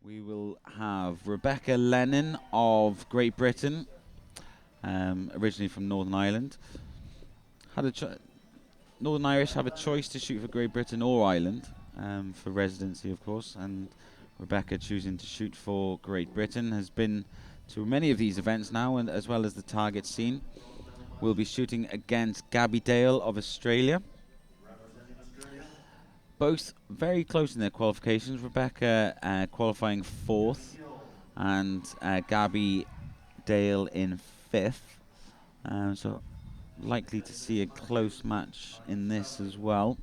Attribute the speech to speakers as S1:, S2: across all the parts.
S1: we will have Rebecca Lennon of Great Britain, originally from Northern Ireland. Northern Irish have a choice to shoot for Great Britain or Ireland, for residency, of course, and Rebecca choosing to shoot for Great Britain has been to many of these events now, and as well as the target scene. We'll be shooting against Gabby Dale of Australia. Both very close in their qualifications. Rebecca qualifying 4th, and Gabby Dale in 5th. So likely to see a close match in this as well.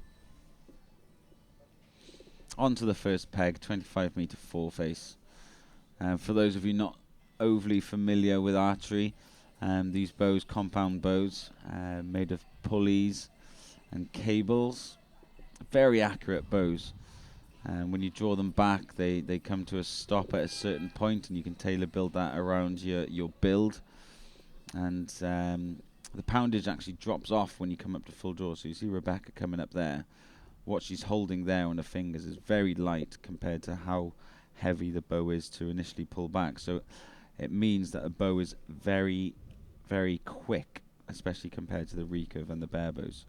S1: On to the first peg, 25-meter four-face. For those of you not overly familiar with archery, these bows, compound bows, made of pulleys and cables. Very accurate bows. When you draw them back, they come to a stop at a certain point, and you can tailor build that around your build. And the poundage actually drops off when you come up to full draw. So you see Rebecca coming up there. What she's holding there on her fingers is very light compared to how heavy the bow is to initially pull back. So it means that a bow is very, very quick, especially compared to the recurve and the bare bows.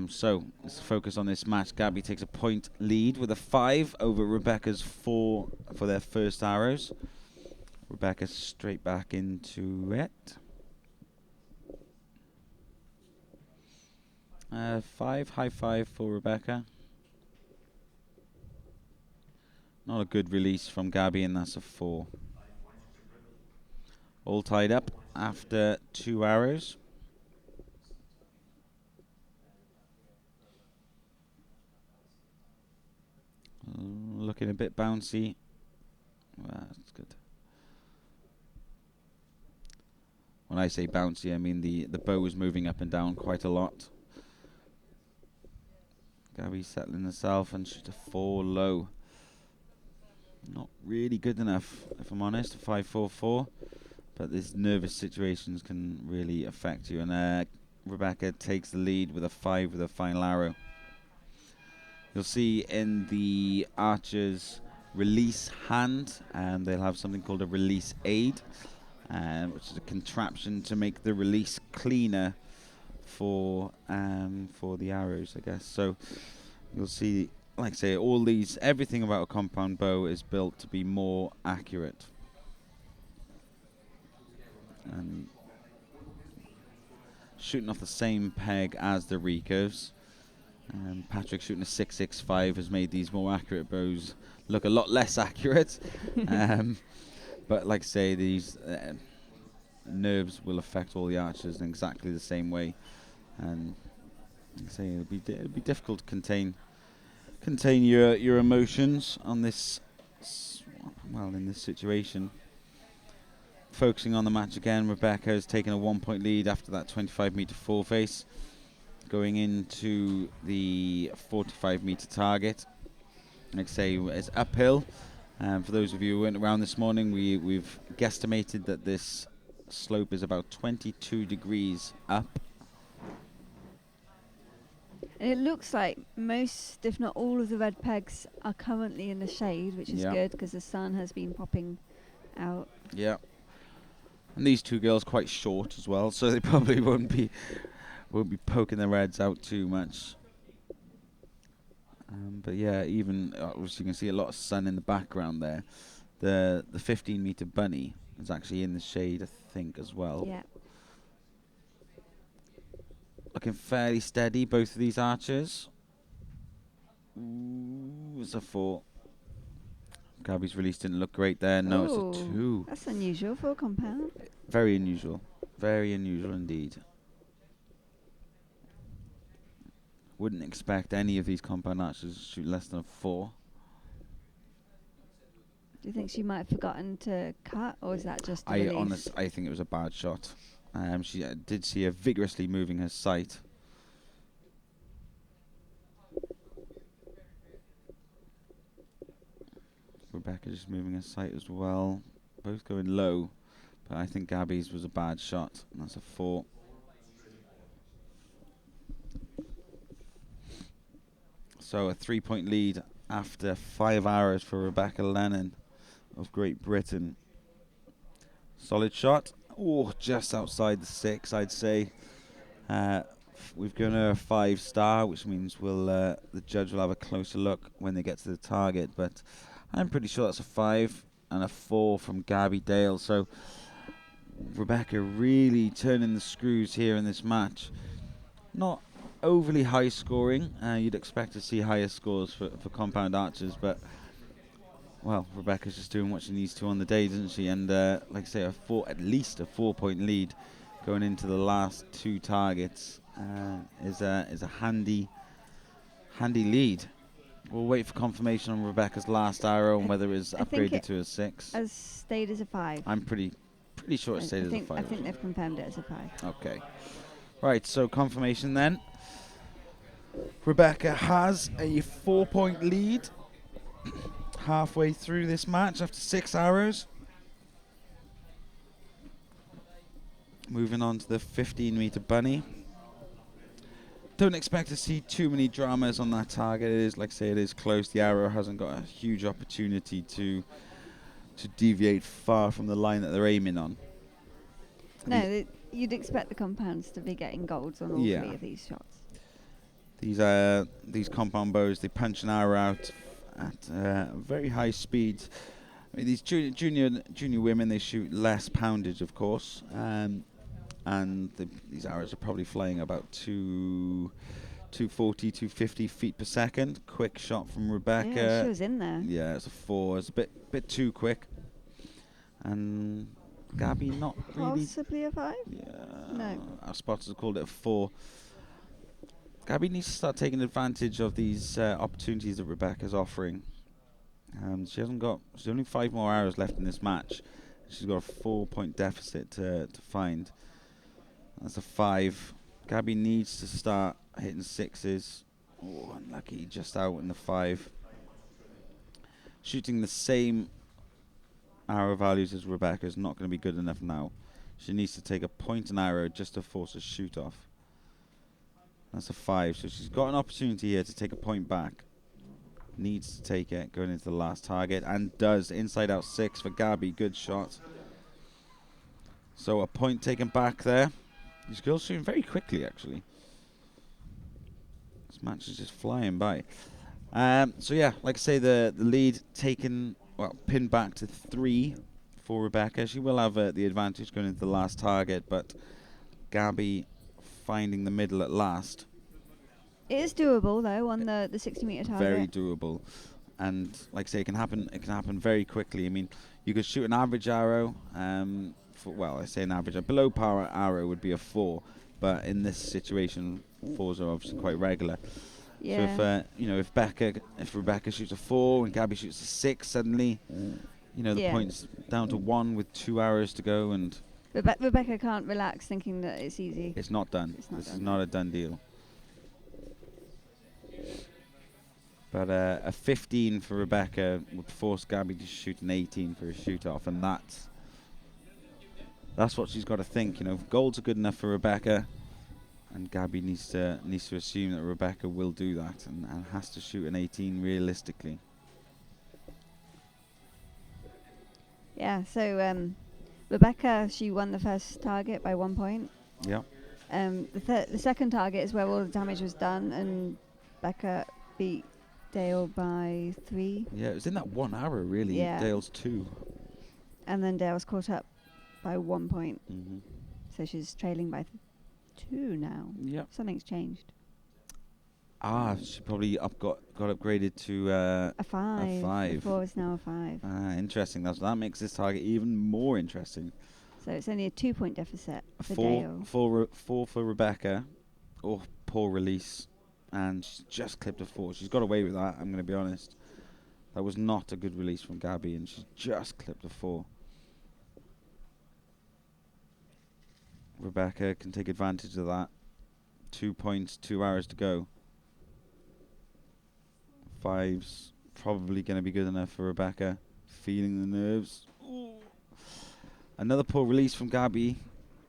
S1: So let's focus on this match. Gabby takes a point lead with a 5 over Rebecca's 4 for their first arrows. Rebecca straight back into it. 5, high 5 for Rebecca. Not a good release from Gabby, and that's a 4. All tied up after 2 arrows. Looking a bit bouncy. Well, that's good. When I say bouncy, I mean the bow is moving up and down quite a lot. Gabby settling herself and shoots a 4 low. Not really good enough, if I'm honest, 5-4-4. But these nervous situations can really affect you. And Rebecca takes the lead with a 5 with a final arrow. You'll see in the archer's release hand, they'll have something called a release aid, which is a contraption to make the release cleaner for the arrows, I guess. So you'll see, like I say, everything about a compound bow is built to be more accurate. And shooting off the same peg as the recurves. Patrick shooting a 6.65 has made these more accurate bows look a lot less accurate. But like I say, these nerves will affect all the archers in exactly the same way. And like I say, it'll be difficult to contain your emotions on this, in this situation. Focusing on the match again, Rebecca has taken a 1-point lead after that 25-meter four-face, going into the 45-meter target. Like I say, it's uphill. For those of you who went around this morning, we've guesstimated that this slope is about 22 degrees up.
S2: And it looks like most, if not all, of the red pegs are currently in the shade, which is good because the sun has been popping out.
S1: Yeah. And these two girls quite short as well, so they probably won't be poking their heads out too much. But yeah, even obviously you can see a lot of sun in the background there. The 15-meter bunny is actually in the shade, I think, as well.
S2: Yeah.
S1: Looking fairly steady, both of these archers. Ooh, it's a 4. Gabby's release didn't look great there. No, it's a 2.
S2: That's unusual for a compound.
S1: Very unusual. Very unusual indeed. Wouldn't expect any of these compound archers to shoot less than a 4.
S2: Do you think she might have forgotten to cut, or is that just a release?
S1: I think it was a bad shot. She did see her vigorously moving her sight. Rebecca just moving her sight as well. Both going low, but I think Gabby's was a bad shot. And that's a 4. So a 3-point lead after 5 hours for Rebecca Lennon of Great Britain. Solid shot. Oh, just outside the 6, I'd say. We've given her a 5-star, which means the judge will have a closer look when they get to the target. But I'm pretty sure that's a 5 and a 4 from Gabby Dale. So Rebecca really turning the screws here in this match. Not overly high scoring. You'd expect to see higher scores for compound archers, but well, Rebecca's just doing what she needs to on the day, doesn't she? And like I say, at least a 4-point lead going into the last 2 targets is a handy lead. We'll wait for confirmation on Rebecca's last arrow and whether it's upgraded to a 6.
S2: Has stayed as a 5.
S1: I'm pretty sure it stayed as a 5.
S2: I think they've confirmed it as a 5.
S1: Okay. Right, so confirmation then. Rebecca has a 4-point lead halfway through this match after 6 arrows. Moving on to the 15-meter bunny. Don't expect to see too many dramas on that target. It is, like I say, it is close. The arrow hasn't got a huge opportunity to deviate far from the line that they're aiming on.
S2: No, you'd expect the compounds to be getting golds on all 3 of these shots.
S1: These compound bows, they punch an arrow out at very high speed. I mean, these junior women, they shoot less poundage, of course, and these arrows are probably flying about 240, 250 feet per second. Quick shot from Rebecca.
S2: Yeah, she was in there.
S1: Yeah, it's a 4. It's a bit too quick. And Gabby not really.
S2: Possibly a 5?
S1: Yeah.
S2: No.
S1: Our spotters have called it a 4. Gabby needs to start taking advantage of these opportunities that Rebecca's offering. She's only 5 more arrows left in this match. She's got a 4-point deficit to find. That's a 5. Gabby needs to start hitting 6s. Oh, unlucky, just out in the 5. Shooting the same arrow values as Rebecca is not going to be good enough now. She needs to take a point an arrow just to force a shoot off. That's a 5. So she's got an opportunity here to take a point back. Needs to take it going into the last target, and does. Inside out 6 for Gabby. Good shot. So a point taken back there. These girls shooting very quickly, actually. This match is just flying by. So yeah, like I say, the lead taken, pinned back to 3 for Rebecca. She will have the advantage going into the last target, but Gabby finding the middle at last.
S2: It is doable though on the 60-meter target.
S1: Very doable, and like I say, it can happen very quickly. I mean, you could shoot an average arrow. I say an average. A below par arrow would be a 4, but in this situation, 4s are obviously quite regular.
S2: Yeah.
S1: So if Rebecca shoots a 4 and Gabby shoots a 6, suddenly, the point's down to 1 with 2 arrows to go, and
S2: Rebecca can't relax thinking that it's easy.
S1: It's not done. This is not a done deal. But a 15 for Rebecca would force Gabby to shoot an 18 for a shoot-off, and that's what she's got to think. If golds are good enough for Rebecca, and Gabby needs to assume that Rebecca will do that and has to shoot an 18 realistically.
S2: Yeah, so Rebecca, she won the first target by 1 point.
S1: Yeah.
S2: The second target is where all the damage was done, and Becca beat Dale by 3.
S1: Yeah, it was in that 1 arrow, really.
S2: Yeah.
S1: Dale's 2.
S2: And then Dale's caught up by 1 point.
S1: Mm-hmm.
S2: So she's trailing by 2 now.
S1: Yep.
S2: Something's changed.
S1: She probably got upgraded to
S2: a 5.
S1: A 5.
S2: Before it's now a 5.
S1: Interesting. That makes this target even more interesting.
S2: So it's only a 2-point deficit for
S1: 4
S2: Dale.
S1: 4 for Rebecca. Oh, poor release. And she's just clipped a 4. She's got away with that, I'm going to be honest. That was not a good release from Gabby, and she's just clipped a 4. Rebecca can take advantage of that. 2 points, 2 hours to go. 5's probably going to be good enough for Rebecca. Feeling the nerves. Ooh. Another poor release from Gabby.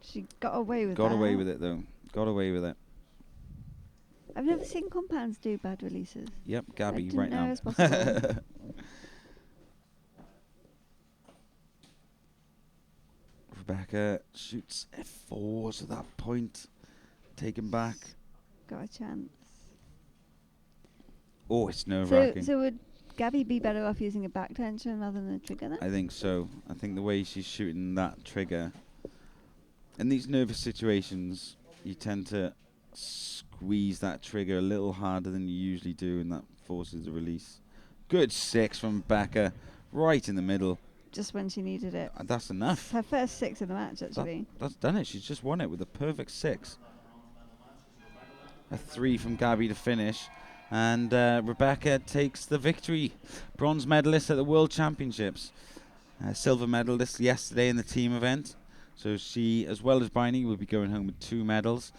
S2: She got away with that.
S1: Got away with it, though. Got away with it.
S2: I've never seen compounds do bad releases.
S1: Yep, Gabby,
S2: didn't
S1: right
S2: know
S1: now.
S2: it was possible.
S1: Rebecca shoots F4s at that point. Taken back.
S2: Got a chance.
S1: Oh, it's nerve-wracking.
S2: So would Gabby be better off using a back tension rather than a trigger then?
S1: I think so. I think the way she's shooting that trigger, in these nervous situations, you tend to squeeze that trigger a little harder than you usually do, and that forces the release. Good 6 from Becca, right in the middle.
S2: Just when she needed it.
S1: That's enough.
S2: It's her first 6 of the match, actually.
S1: That's done it. She's just won it with a perfect 6. A 3 from Gabby to finish. And Rebecca takes the victory. Bronze medalist at the World Championships. Silver medalist yesterday in the team event. So she, as well as Bryony, will be going home with 2 medals.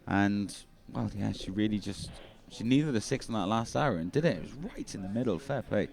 S1: And, well, yeah, she really just... She needed a 6 in that last hour and did it. It was right in the middle. Fair play.